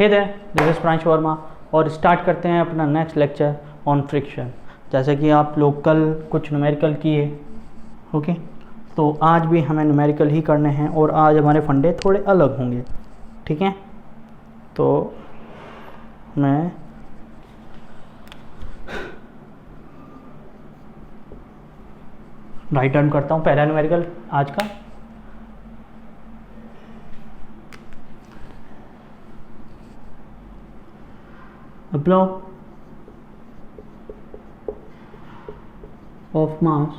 Hey there, this is Pranshu Verma और start करते हैं अपना नेक्स्ट लेक्चर ऑन फ्रिक्शन। जैसे कि आप लोग कल कुछ न्यूमेरिकल किए, ओके, तो आज भी हमें न्यूमेरिकल ही करने हैं और आज हमारे फंडे थोड़े अलग होंगे, ठीक है। तो मैं राइट टर्न करता हूँ पहला न्यूमेरिकल आज का। A block of mass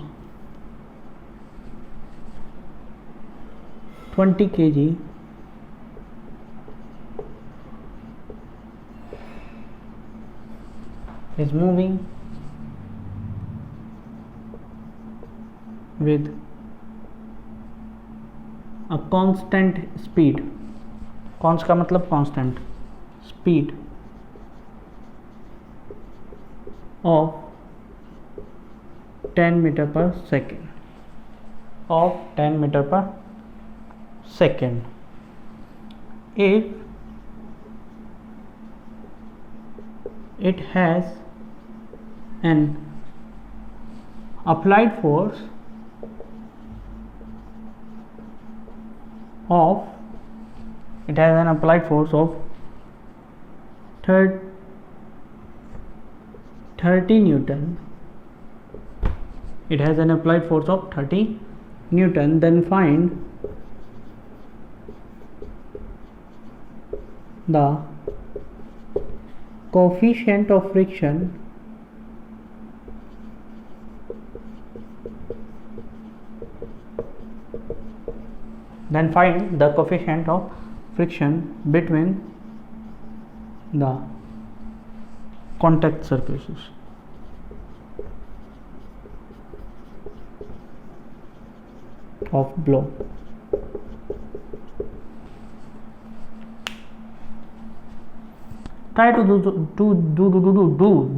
20 kg is moving with a constant speed. Cons का मतलब constant speed of 10 meter per second, of 10 meter per second. If it has an applied force of 30 Newton, it has an applied force of 30 Newton, then find the coefficient of friction between the contact surfaces. Of block. Try to do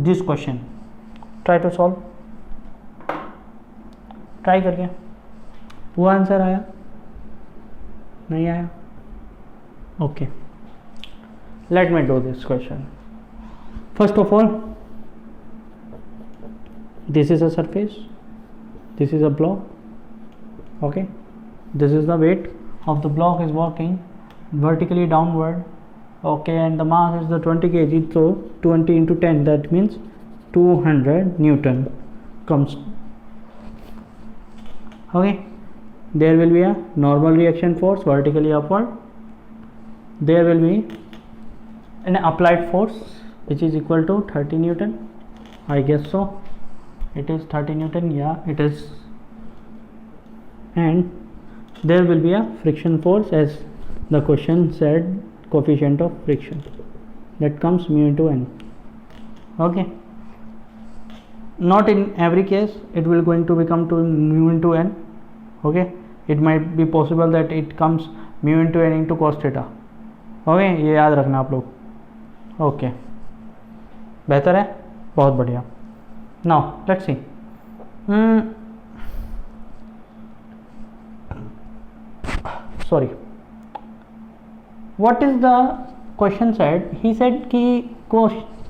this question. Try to solve. Try करके वो answer आया नहीं आया? Okay. Let me do this question. First of all, this is a surface, this is a block, okay, this is the weight of the block is working vertically downward, okay, and the mass is the 20 kg, so 20 into 10, that means 200 Newton comes, okay. There will be a normal reaction force vertically upward, there will be an applied force which is equal to 30 Newton, I guess so, it is 30 Newton, yeah it is, and there will be a friction force as the question said, coefficient of friction, that comes mu into n, okay. Not in every case it will going to become to mu into n, okay, it might be possible that it comes mu into n into cos theta, okay, ये याद रखना आप लोग, okay बेहतर है, बहुत बढ़िया। Now let's see, sorry, what is the question said, he said कि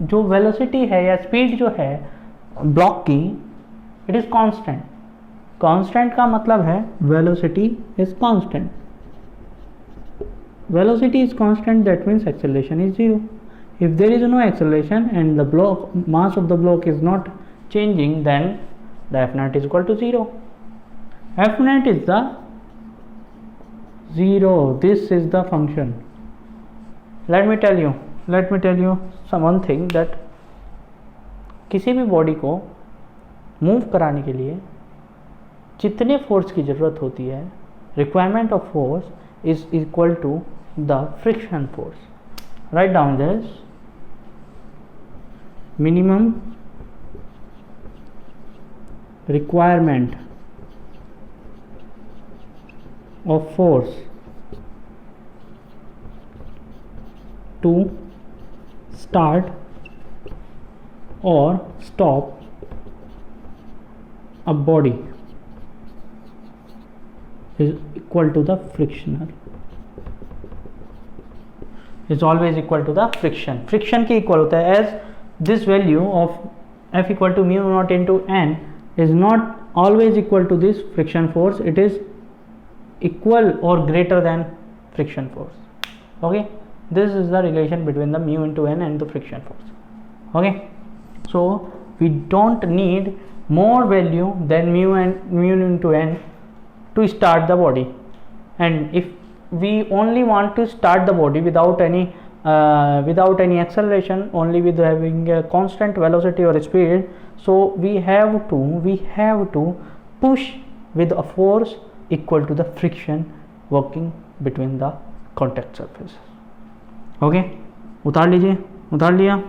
जो वेलोसिटी है या स्पीड जो है ब्लॉक की, इट इज कांस्टेंट। कांस्टेंट का मतलब है velocity is constant, velocity is constant, that means acceleration is zero. If there is no acceleration and the block mass of the block is not changing, then the F naught is equal to 0. F naught is the 0. This is the function. Let me tell you one thing, that किसी भी body को move कराने के लिए जितने force की ज़रूरत होती है, requirement of force is equal to the friction force. Write down this: minimum requirement of force to start or stop a body is equal to the frictional. is always equal to the friction. Friction के equal होता है, as this value of F equal to mu naught into n is not always equal to this friction force, it is equal or greater than friction force. Okay, this is the relation between the mu into n and the friction force. Okay, so we don't need more value than mu into n to start the body, and if we only want to start the body without any acceleration, only with having a constant velocity or speed, so we have to push with a force equal to the friction working between the contact surfaces. Okay, उतार लीजिए, उतार लिया,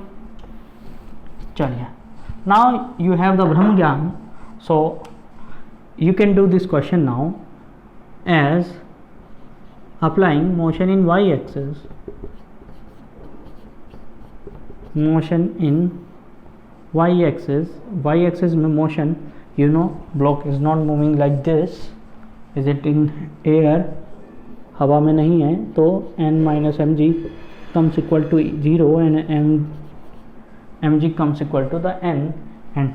चलिए. Now you have the Brahm Gyan, so you can do this question now as applying motion in y axis. Motion in y axis में motion, you know, block is not moving like this. Is it in air? हवा में नहीं है, तो n minus mg comes equal to 0 and mg comes equal to the n, and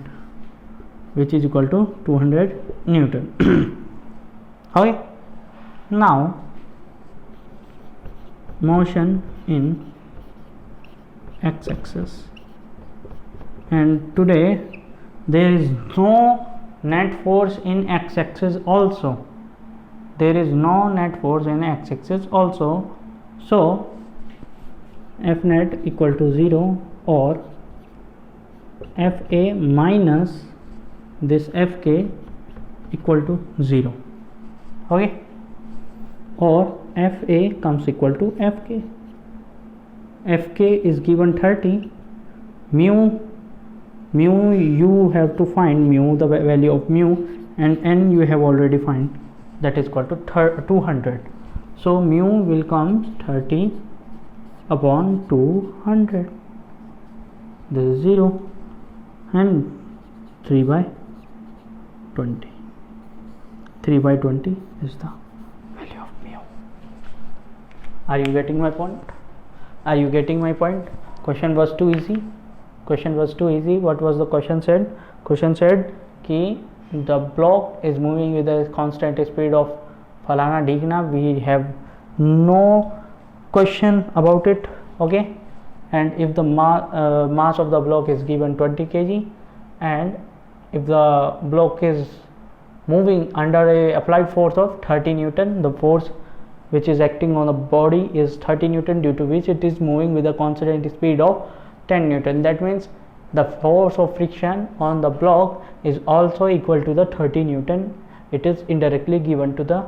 which is equal to 200 Newton. Okay, now motion in x-axis, and today there is no net force in x-axis also. There is no net force in x-axis also, so F net equal to 0 or Fa minus this Fk equal to 0. Okay, or Fa comes equal to Fk. Fk is given 30. Mu you have to find mu, the value of mu, and n you have already find, that is equal to 200. So mu will come 30 upon 200. This is 0 and 3 by 20. 3 by 20 is the value of mu. Are you getting my point? Are you getting my point? Question was too easy. Question was too easy. What was the question said? Question said कि the block is moving with a constant speed of falana digna. We have no question about it. Okay, and if the mass of the block is given 20 kg, and if the block is moving under a applied force of 30 Newton, the force which is acting on the body is 30 Newton, due to which it is moving with a constant speed of 10 Newton. That means the force of friction on the block is also equal to the 30 Newton. It is indirectly given to the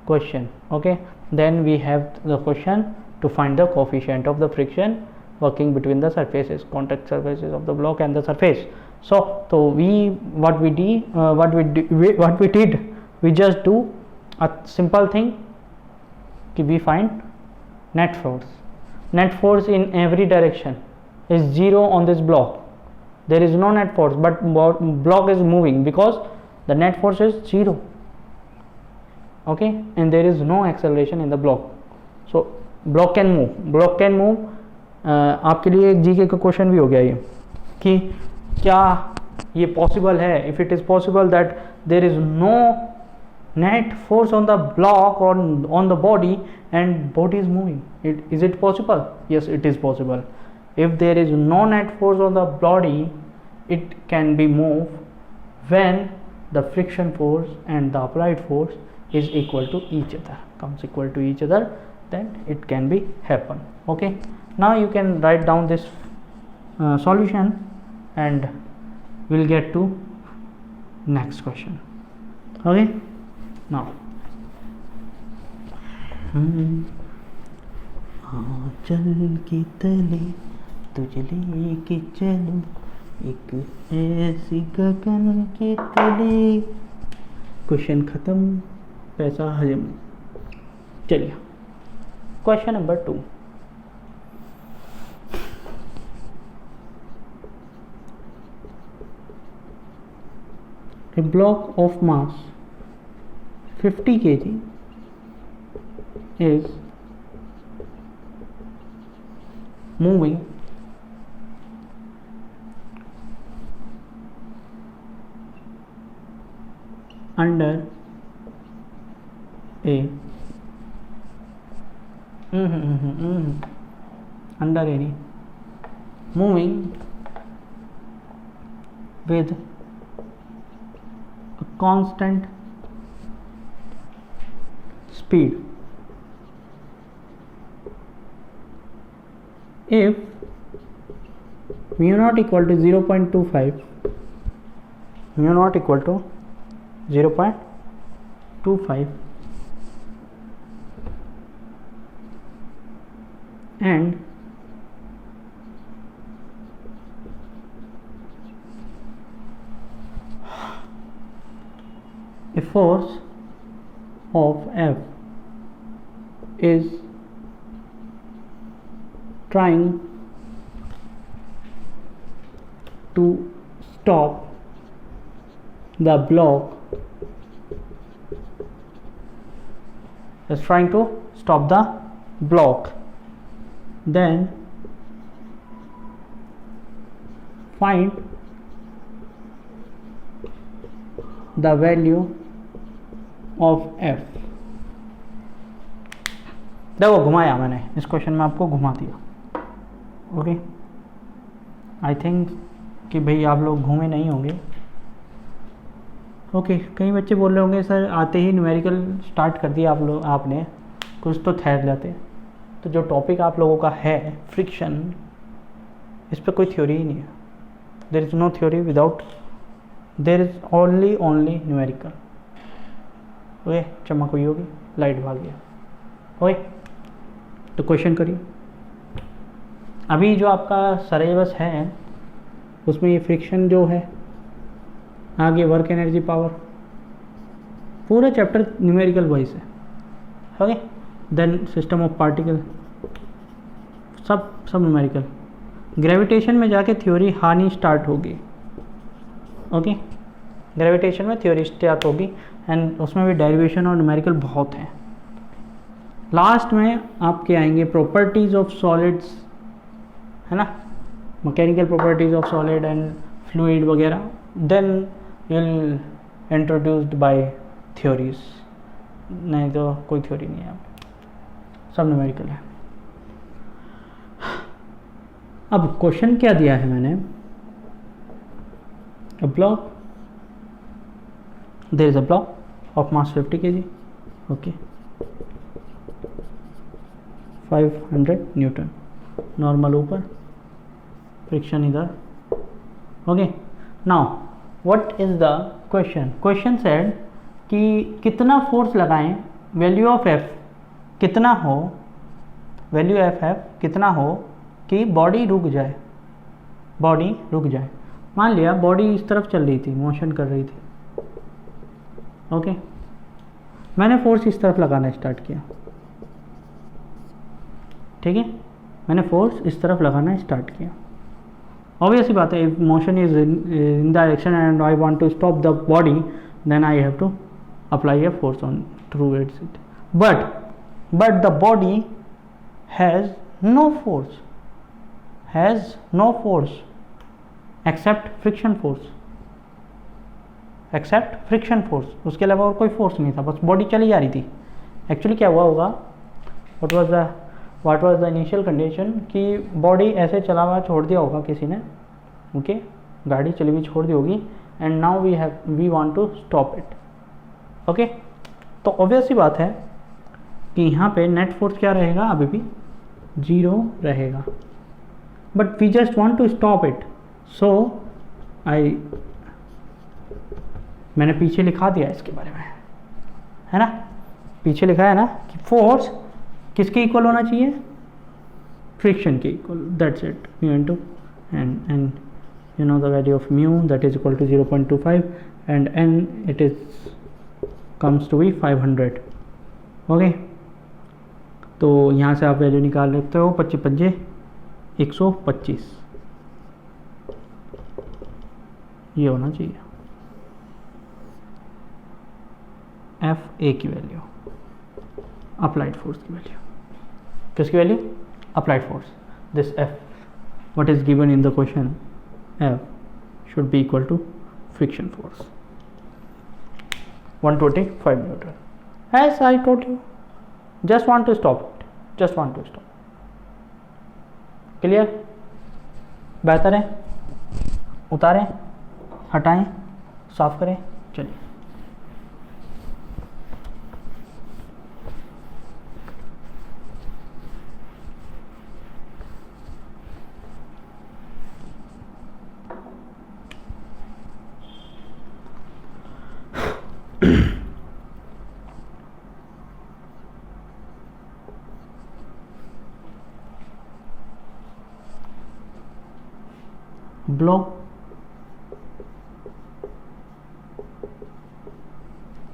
question. Okay, then we have the question to find the coefficient of the friction working between the surfaces, contact surfaces of the block and the surface. So we just do a simple thing. We find net force. Net force in every direction is 0 on this block. There is no net force, but block is moving because the net force is 0. Okay, and there is no acceleration in the block. So block can move. Block can move. आपके लिए एक GK का question भी हो गया ये कि क्या ये पॉसिबल है, if it is possible that there is no net force on the block or on the body and body is moving, is it possible? Yes, it is possible. If there is no net force on the body, it can be moved when the friction force and the applied force is equal to each other, comes equal to each other, then it can be happen. Okay, now you can write down this solution and we'll get to next question. Okay, now चल के तले तुझे लेके चलूं एक ऐसी गगन के तले. क्वेश्चन खत्म, पैसा हजम. चलिए question number 2. A block of mass 50 kg is moving under a under any moving with a constant speed if mu naught equal to 0.25, mu naught equal to 0.25 and a force of F is trying to stop the block, is trying to stop the block, then find the value of f. देखो घुमाया मैंने इस question में, आपको घुमा दिया. Okay, I think कि भाई आप लोग घूमे नहीं होंगे. ओके, कई बच्चे बोल रहे होंगे सर आते ही न्यूमेरिकल स्टार्ट कर दिया आपने, कुछ तो ठहर जाते. तो जो टॉपिक आप लोगों का है फ्रिक्शन, इस पर कोई थ्योरी ही नहीं है. There is no theory without, there is only numerical. Okay, चमक हुई होगी, लाइट भाग गया. ओके, तो क्वेश्चन करिए. अभी जो आपका सिलेबस है उसमें ये फ्रिक्शन जो है, आगे वर्क एनर्जी पावर, पूरा चैप्टर न्यूमेरिकल वाइज है. Okay, then system of particle, सब न्यूमेरिकल. ग्रेविटेशन में जाके थ्योरी हानि स्टार्ट होगी. ओके, ग्रेविटेशन में थ्योरी स्टार्ट होगी एंड उसमें भी डेरिवेशन और न्यूमेरिकल बहुत हैं. लास्ट में आपके आएंगे प्रॉपर्टीज ऑफ सॉलिड्स, है ना, mechanical properties of solid and fluid वगैरह. Then you'll introduced by theories. नहीं तो कोई थ्योरी नहीं है, सब न्यूमेरिकल है. अब क्वेश्चन क्या दिया है मैंने, a block, there is a block of mass 50 kg, okay, 500 Newton, normal ऊपर, फ्रिक्शन इधर. Okay, now what is the question. Question said कि कितना फोर्स लगाएं, वैल्यू ऑफ एफ कितना हो, वैल्यू एफ कितना हो कि बॉडी रुक जाए. मान लिया बॉडी इस तरफ चल रही थी, मोशन कर रही थी. ओके, मैंने फोर्स इस तरफ लगाना स्टार्ट किया. ठीक है, मैंने फोर्स इस तरफ लगाना स्टार्ट किया. Obviously बात है, if motion is in direction and I want to stop the body, then I have to apply a force on through it. But the body has no force except friction force. उसके अलावा और कोई force नहीं था, बस body चली जा रही थी. एक्चुअली क्या हुआ होगा, what was the initial condition कि बॉडी ऐसे चला हुआ छोड़ दिया होगा किसी ने. ओके, गाड़ी चली हुई छोड़ दी होगी and now we want to stop it. Okay, तो ऑब्वियस सी बात है कि यहाँ पे नेट फोर्स क्या रहेगा, अभी भी 0 रहेगा. But we just want to stop it. So मैंने पीछे लिखा दिया इसके बारे में, है ना, पीछे लिखा है ना कि फोर्स किसके इक्वल होना चाहिए, फ्रिक्शन के equal. That's it, mu into and you know the value of mu, that is equal to 0.25 and n it is comes to be 500. Okay, तो यहाँ से आप वैल्यू निकाल लेते हो, 25 पंजे 125 ये होना चाहिए एफ ए की वैल्यू, अप्लाइड फोर्स की वैल्यू. किसकी value, applied force. this F, what is given in the question, F should be equal to friction force 125 Newton. As I told you, just want to stop it, just want to stop. Clear? बेहतर है, उतारें, हटाएं, साफ करें, चलिए. Block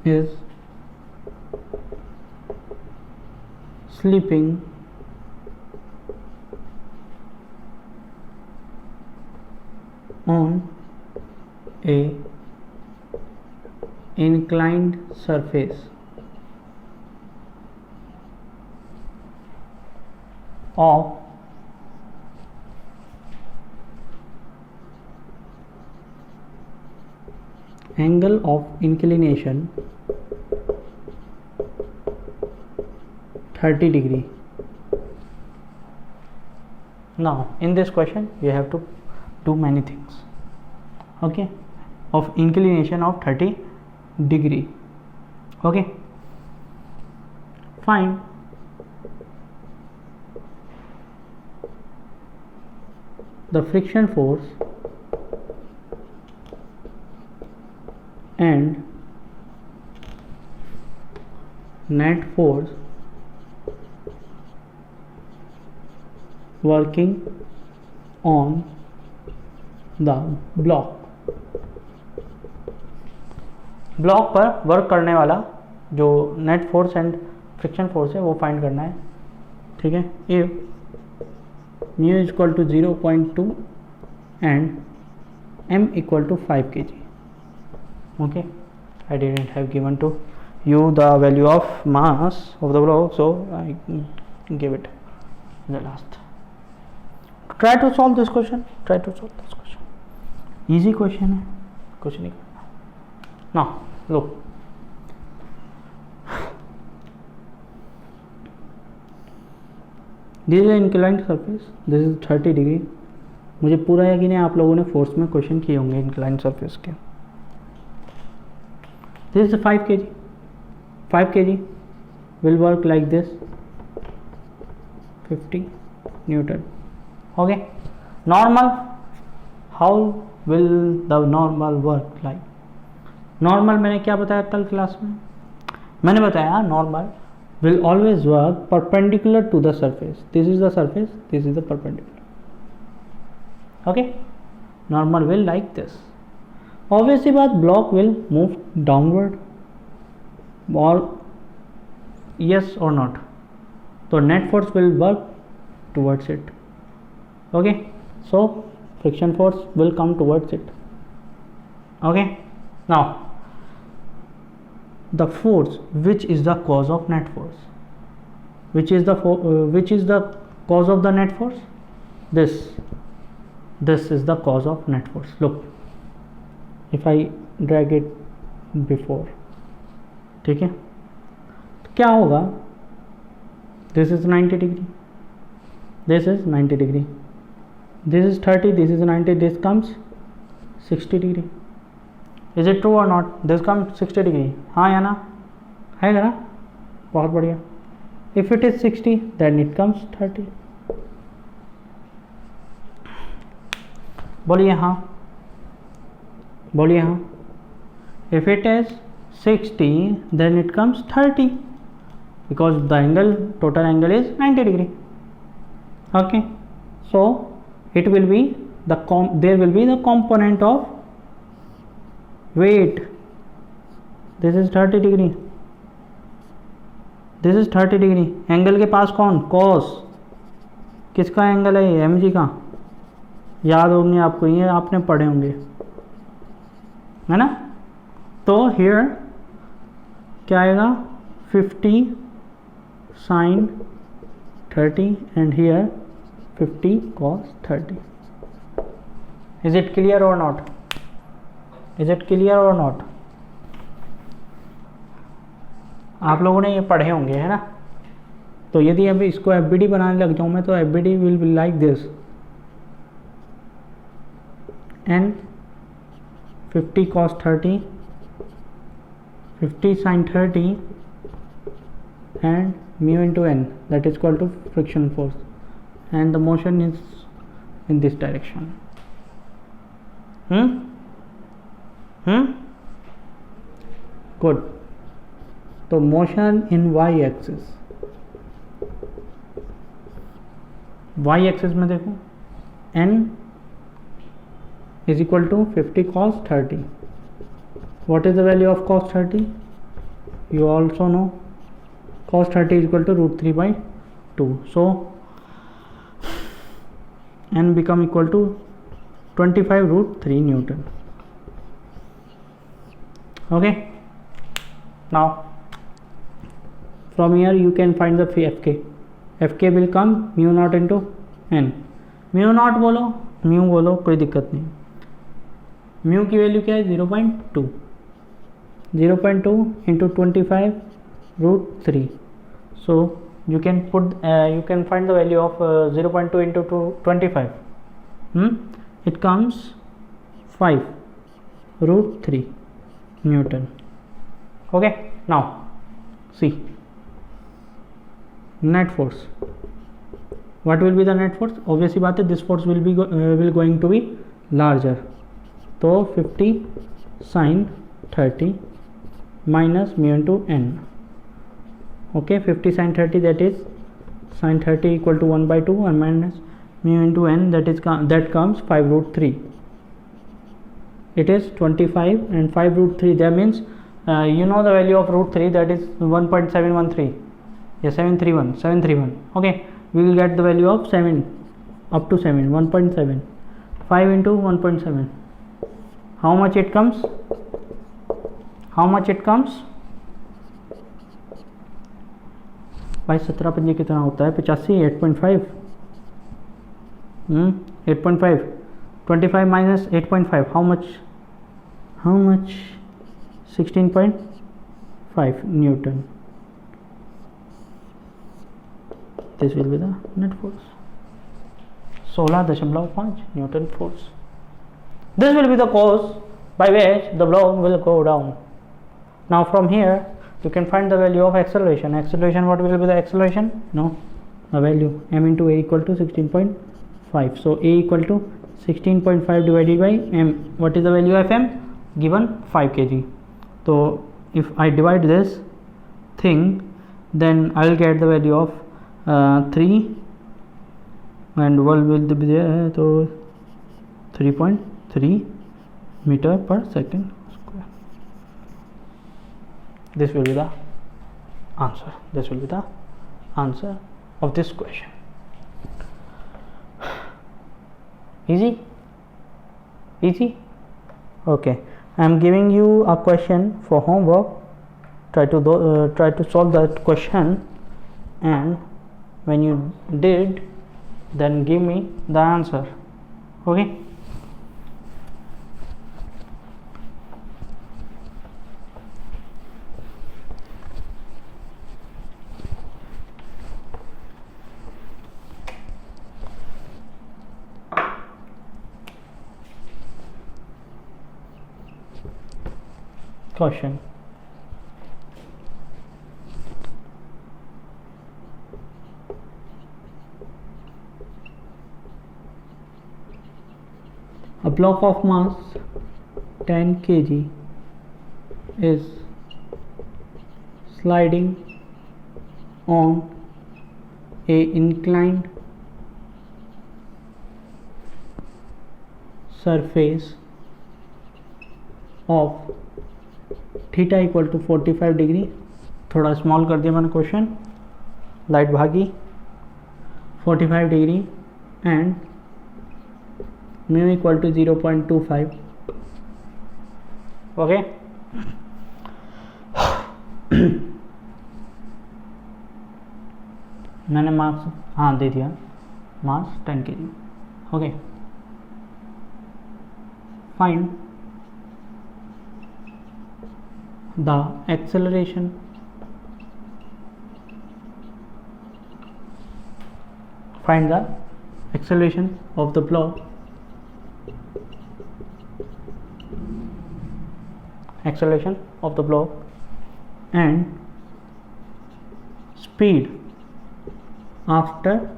is sleeping on a inclined surface of angle of inclination 30 degree. Now in this question you have to do many things, okay, of inclination of 30 degree. Okay, find the friction force and net force working on the block. Block पर work करने वाला जो net force and friction force है वो find करना है. ठीक है. If mu is equal to 0.2 and m equal to 5 kg. Okay, I didn't have given to you the value of mass of the block, so I give it in the last. Try to solve this question. Try to solve this question. Easy question है, कुछ नहीं करना. Now look, this is an inclined surface. This is 30 degree. मुझे पूरा यकीन है आप लोगों ने फोर्स में क्वेश्चन किए होंगे इंक्लाइंड सरफेस के. This is 5 kg. 5 kg will work like this, 50 Newton. Okay. Normal, how will the normal work like? Normal मैंने क्या बताया कल क्लास में? मैंने बताया normal will always work perpendicular to the surface. This is the surface, this is the perpendicular. Okay. Normal will like this. Obviously बात block will move downward और yes or not, तो net force will work towards it. Okay, so friction force will come towards it. Okay, now the force which is the cause of net force, which is the cause of the net force? This is the cause of net force. Look, if I drag it before, ठीक है, तो क्या होगा? This is 90 degree, this is 90 degree, this is 30, this is 90, this comes 60 degree. Is it true or not? This comes 60 degree. हाँ या ना? है ना? बहुत बढ़िया. If it is 60, then it comes 30. बोलिए हाँ, बोलिए हाँ. If it is 60, then it comes 30, because the angle, total angle is 90 degree. Okay, so it will be there will be the component of weight. This is 30 degree, this is 30 degree. Angle के पास कौन? cos. किसका angle है? M G का. याद होंगे आपको, ये आपने पढ़े होंगे, है ना? तो हियर क्या आएगा? 50 sin 30 and here 50 cos 30. Is it clear or not? Is it clear or not? आप लोगों ने ये पढ़े होंगे, है ना? तो यदि अभी इसको FBD बनाने लग जाऊँ मैं, तो FBD will be like this, n 50 cos 30, 50 sin 30 and mu into n, that is equal to friction force, and the motion is in this direction. Good. तो motion in y axis, y axis में देखो n is equal to 50 cos 30. What is the value of cos 30? You also know cos 30 is equal to root 3 by 2. So n become equal to 25 root 3 Newton. Okay. Now from here you can find the Fk. Fk will come mu naught into n. mu naught बोलो, mu बोलो, कोई दिक्कत नहीं. Mu की value क्या है? 0.2. 0.2 into 25 root 3. So you can find the value of 0.2 into 25. It comes 5 root 3 Newton. Okay, now see net force. What will be the net force? Obviously बात है, this force will going to be larger. तो 50 sin 30 minus mu into n. Okay, 50 sin 30, that is sin 30 equal to 1 by 2, and minus mu into n, that comes 5 root 3. It is 25 and 5 root 3. That means you know the value of root 3, that is 1.713. Yeah, 731. Okay, we will get the value of 7 up to 7, 1.7. 5 into 1.7. How much it comes? भाई 17 पंजे कितना होता है? 85. 8.5. 8.5. 25 minus 8.5. How much? 16.5 Newton. This will be the net force. 16.5 Newton force. This will be the cause by which the block will go down. Now from here you can find the value of acceleration. What will be the acceleration? No, the value m into a equal to 16.5. So a equal to 16.5 divided by m. What is the value of m? Given 5 kg. So if I divide this thing, then I will get the value of 3, and what will be there? So 3.3 meter per second square. This will be the answer of this question. Easy. Okay, I am giving you a question for homework. Try to solve that question, and when you did, then give me the answer. Okay. Question. A block of mass 10 kg is sliding on a inclined surface of theta equal to 45 degree. थोड़ा small कर दिया मैंने question, light भागी. 45 degree and mu equal to 0.25. Okay. मैंने marks दे दिया. Mass 10 kg. Okay, find the acceleration of the block and speed after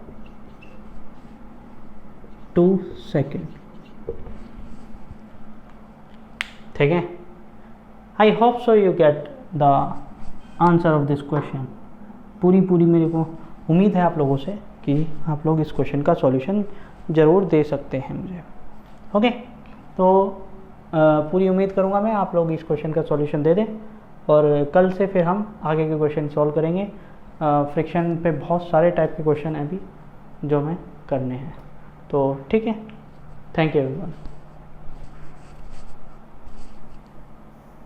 2 seconds. ठीक है. I hope so you get the answer of this question. पूरी मेरे को उम्मीद है आप लोगों से कि आप लोग इस क्वेश्चन का सॉल्यूशन ज़रूर दे सकते हैं मुझे. ओके, तो पूरी उम्मीद करूँगा मैं आप लोग इस क्वेश्चन का सॉल्यूशन दे दें और कल से फिर हम आगे के क्वेश्चन सॉल्व करेंगे. फ्रिक्शन पे बहुत सारे टाइप के क्वेश्चन हैं अभी जो हमें करने हैं. तो ठीक है, थैंक यू एवरीवन.